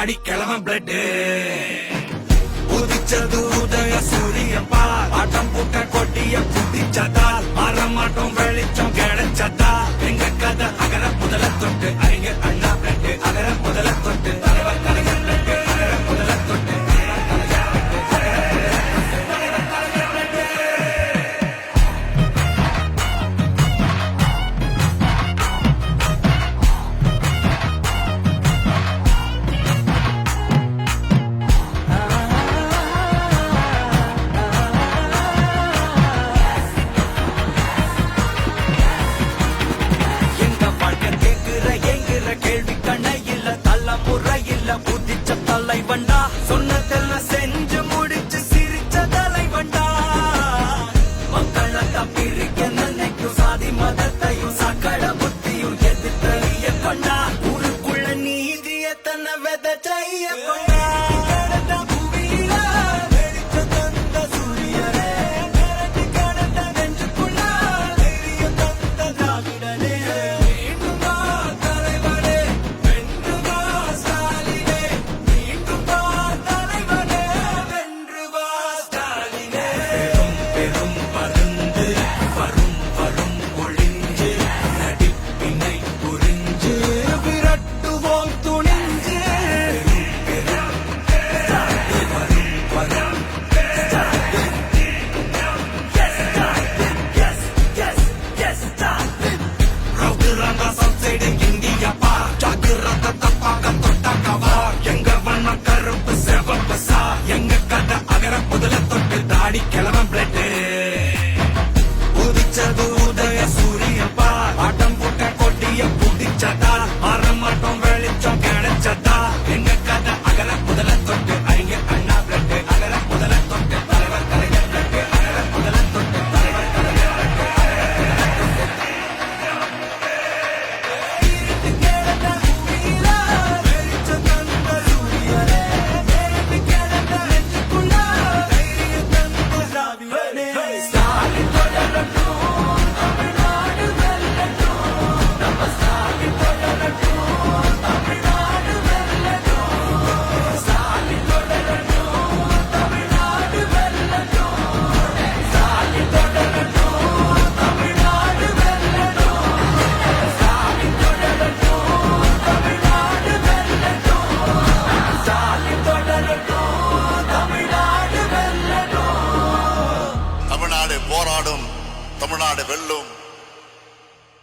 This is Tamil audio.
தாடி கிழவன் பிளட் உதிச்சது உதய சூரியப்பா ஆட்டம் பூட்ட கொட்டிய புத்திச்சதால் மாறமாட்டோம் வெளிச்சம் கிடைச்சதா எங்க கதை அகர முதல தொட்டு அறிஞர் அண்ணா பிளட் அகர முதல தொட்டு தலைவர் கலைஞர் பிளட் அகர முதல தொட்டு புதிச்ச தலைவண்டா சொன்னதெல்லாம் செஞ்சு முடிச்சு சிரிச்ச தலைவண்டா மக்களை தப்பிரிக்க நினைக்கும் சாதி மதத்தையும் சக்கட புத்தியும் எதிர்த்தறிய கொண்டா ஊருக்குள்ள நீதிய தன்னை விதைச்சைய கொண்டா தாடி கிழவன் பிளட் உதிச்சது உதய சூரியப்பா ஆட்டம் போட்ட கொட்டிய புதிச்சதா மாறமாட்டோம் வெளிச்சம் கிடைச்சதா எங்க கதை அகர முதல தொட்டு அறிஞர் அண்ணா பிளட் அகர முதல தொட்டு தலைவர் கலைஞர் பிளட் அகர முதல தொட்டு தலைவர் கலைஞர் தமிழ்நாடு போராடும், தமிழ்நாடு வெல்லும்.